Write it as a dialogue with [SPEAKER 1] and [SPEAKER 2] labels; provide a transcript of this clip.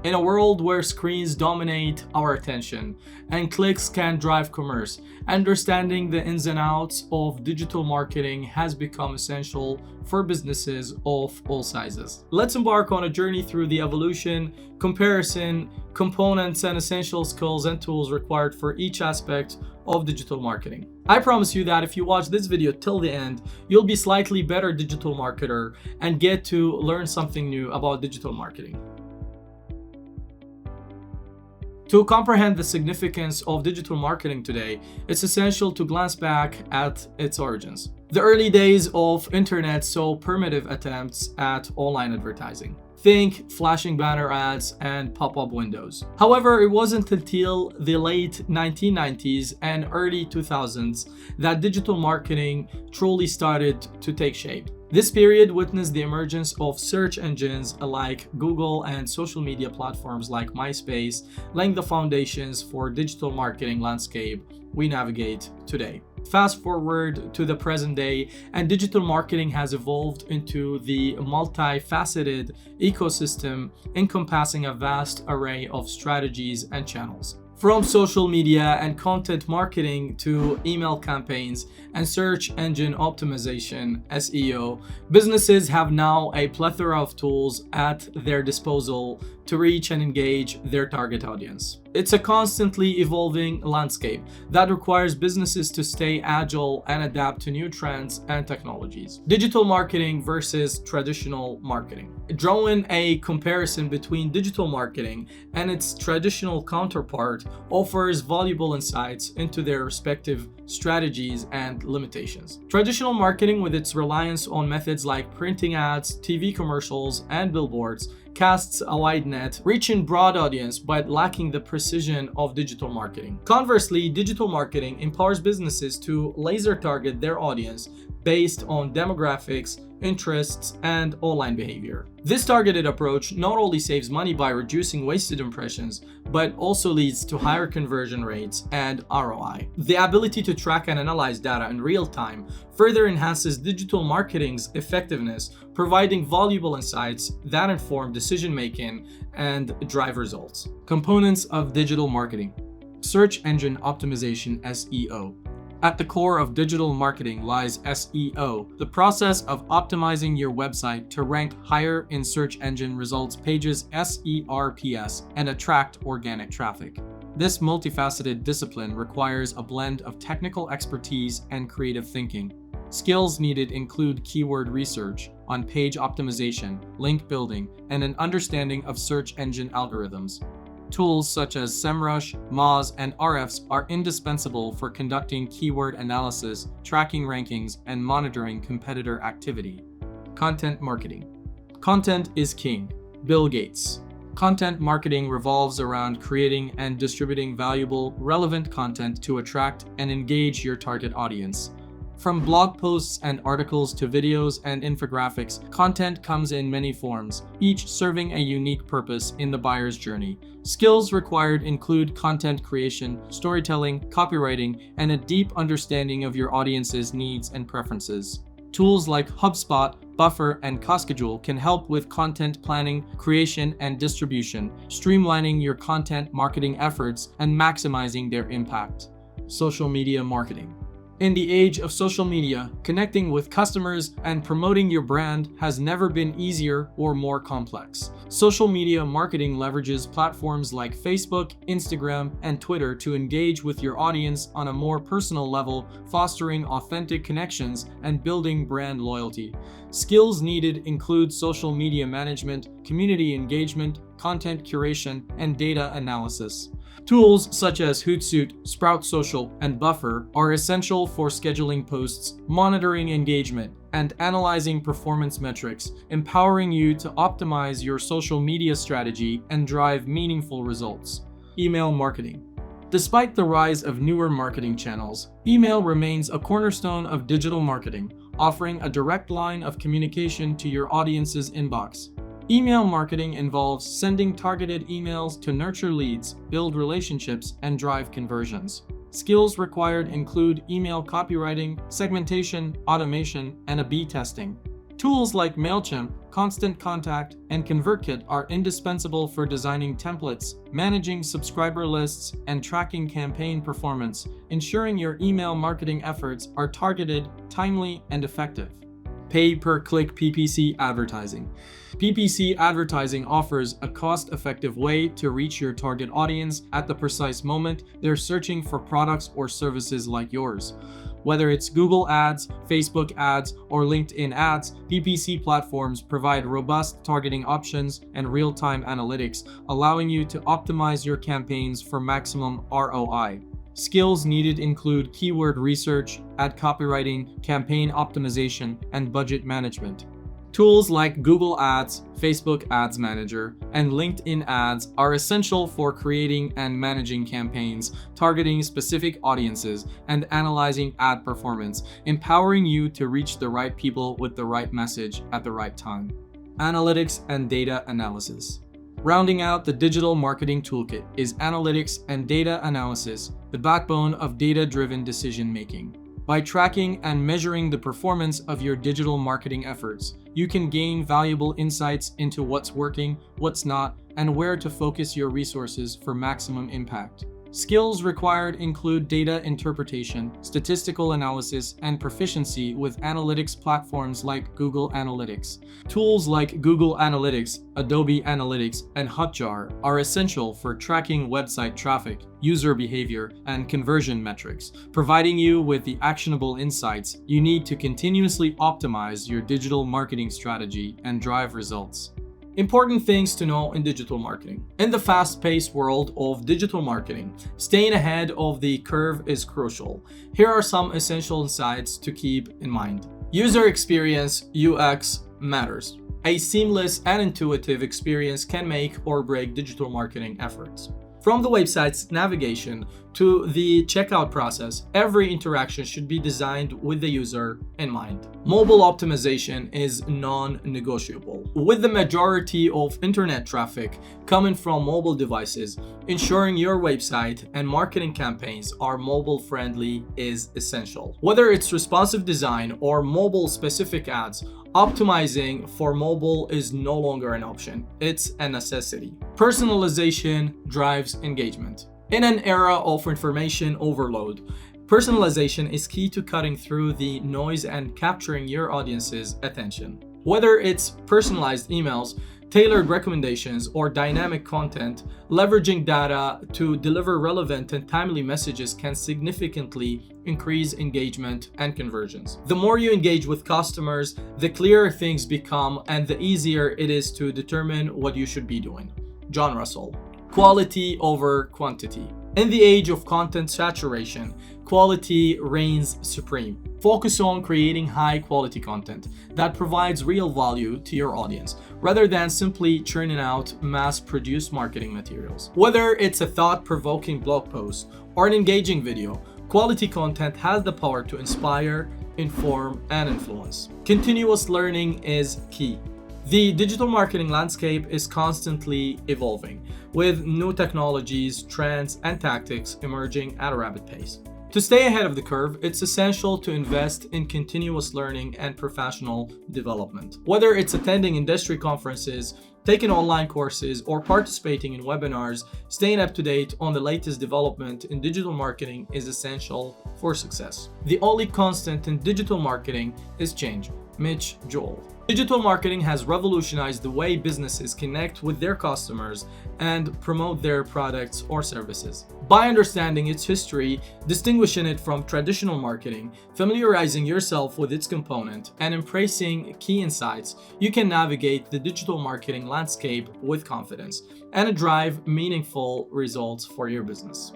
[SPEAKER 1] In a world where screens dominate our attention and clicks can drive commerce, understanding the ins and outs of digital marketing has become essential for businesses of all sizes. Let's embark on a journey through the evolution, comparison, components, and essential skills and tools required for each aspect of digital marketing. I promise you that if you watch this video till the end, you'll be slightly better digital marketer and get to learn something new about digital marketing. To comprehend the significance of digital marketing today, it's essential to glance back at its origins. The early days of internet saw primitive attempts at online advertising. Think flashing banner ads and pop-up windows. However, it wasn't until the late 1990s and early 2000s that digital marketing truly started to take shape. This period witnessed the emergence of search engines like Google and social media platforms like MySpace, laying the foundations for digital marketing landscape we navigate today. Fast forward to the present day, and digital marketing has evolved into the multifaceted ecosystem encompassing a vast array of strategies and channels. From social media and content marketing to email campaigns and search engine optimization (SEO), businesses have now a plethora of tools at their disposal to reach and engage their target audience. It's a constantly evolving landscape that requires businesses to stay agile and adapt to new trends and technologies. Digital marketing versus traditional marketing. Drawing a comparison between digital marketing and its traditional counterpart offers valuable insights into their respective strategies and limitations. Traditional marketing, with its reliance on methods like printing ads, TV commercials, and billboards, casts a wide net, reaching broad audience but lacking the precision of digital marketing. Conversely, digital marketing empowers businesses to laser target their audience based on demographics, interests, and online behavior. This targeted approach not only saves money by reducing wasted impressions, but also leads to higher conversion rates and ROI. The ability to track and analyze data in real time further enhances digital marketing's effectiveness, providing valuable insights that inform decision-making and drive results. Components of digital marketing. Search engine optimization (SEO). At the core of digital marketing lies SEO, the process of optimizing your website to rank higher in search engine results pages SERPs and attract organic traffic. This multifaceted discipline requires a blend of technical expertise and creative thinking. Skills needed include keyword research, on-page optimization, link building, and an understanding of search engine algorithms. Tools such as SEMrush, Moz, and Ahrefs are indispensable for conducting keyword analysis, tracking rankings, and monitoring competitor activity. Content marketing. Content is king. Bill Gates. Content marketing revolves around creating and distributing valuable, relevant content to attract and engage your target audience. From blog posts and articles to videos and infographics, content comes in many forms, each serving a unique purpose in the buyer's journey. Skills required include content creation, storytelling, copywriting, and a deep understanding of your audience's needs and preferences. Tools like HubSpot, Buffer, and CoSchedule can help with content planning, creation, and distribution, streamlining your content marketing efforts and maximizing their impact. Social media marketing. In the age of social media, connecting with customers and promoting your brand has never been easier or more complex. Social media marketing leverages platforms like Facebook, Instagram, and Twitter to engage with your audience on a more personal level, fostering authentic connections and building brand loyalty. Skills needed include social media management, community engagement, content curation, and data analysis. Tools such as Hootsuite, Sprout Social, and Buffer are essential for scheduling posts, monitoring engagement, and analyzing performance metrics, empowering you to optimize your social media strategy and drive meaningful results. Email marketing. Despite the rise of newer marketing channels, email remains a cornerstone of digital marketing, offering a direct line of communication to your audience's inbox. Email marketing involves sending targeted emails to nurture leads, build relationships, and drive conversions. Skills required include email copywriting, segmentation, automation, and A/B testing. Tools like MailChimp, Constant Contact, and ConvertKit are indispensable for designing templates, managing subscriber lists, and tracking campaign performance, ensuring your email marketing efforts are targeted, timely, and effective. Pay-per-click PPC advertising. PPC advertising offers a cost-effective way to reach your target audience at the precise moment they're searching for products or services like yours. Whether it's Google Ads, Facebook Ads, or LinkedIn Ads, PPC platforms provide robust targeting options and real-time analytics, allowing you to optimize your campaigns for maximum ROI. Skills needed include keyword research, ad copywriting, campaign optimization, and budget management. Tools like Google Ads, Facebook Ads Manager, and LinkedIn Ads are essential for creating and managing campaigns, targeting specific audiences, and analyzing ad performance, empowering you to reach the right people with the right message at the right time. Analytics and data analysis. Rounding out the digital marketing toolkit is analytics and data analysis, the backbone of data-driven decision-making. By tracking and measuring the performance of your digital marketing efforts, you can gain valuable insights into what's working, what's not, and where to focus your resources for maximum impact. Skills required include data interpretation, statistical analysis, and proficiency with analytics platforms like Google Analytics. Tools like Google Analytics, Adobe Analytics, and Hotjar are essential for tracking website traffic, user behavior, and conversion metrics, providing you with the actionable insights you need to continuously optimize your digital marketing strategy and drive results. Important things to know in digital marketing. In the fast-paced world of digital marketing, staying ahead of the curve is crucial. Here are some essential insights to keep in mind. User experience, UX, matters. A seamless and intuitive experience can make or break digital marketing efforts. From the website's navigation to the checkout process, every interaction should be designed with the user in mind. Mobile optimization is non-negotiable. With the majority of internet traffic coming from mobile devices, ensuring your website and marketing campaigns are mobile-friendly is essential. Whether it's responsive design or mobile-specific ads, optimizing for mobile is no longer an option, it's a necessity. Personalization drives engagement. In an era of information overload, personalization is key to cutting through the noise and capturing your audience's attention. Whether it's personalized emails, tailored recommendations, or dynamic content, leveraging data to deliver relevant and timely messages can significantly increase engagement and conversions. The more you engage with customers, the clearer things become and the easier it is to determine what you should be doing. John Russell. Quality over quantity. In the age of content saturation, quality reigns supreme. Focus on creating high-quality content that provides real value to your audience, rather than simply churning out mass-produced marketing materials. Whether it's a thought-provoking blog post or an engaging video, quality content has the power to inspire, inform, and influence. Continuous learning is key. The digital marketing landscape is constantly evolving, with new technologies, trends, and tactics emerging at a rapid pace. To stay ahead of the curve, it's essential to invest in continuous learning and professional development. Whether it's attending industry conferences, taking online courses, or participating in webinars, staying up to date on the latest development in digital marketing is essential for success. The only constant in digital marketing is change. Mitch Joel. Digital marketing has revolutionized the way businesses connect with their customers and promote their products or services. By understanding its history, distinguishing it from traditional marketing, familiarizing yourself with its component, and embracing key insights, you can navigate the digital marketing landscape with confidence and drive meaningful results for your business.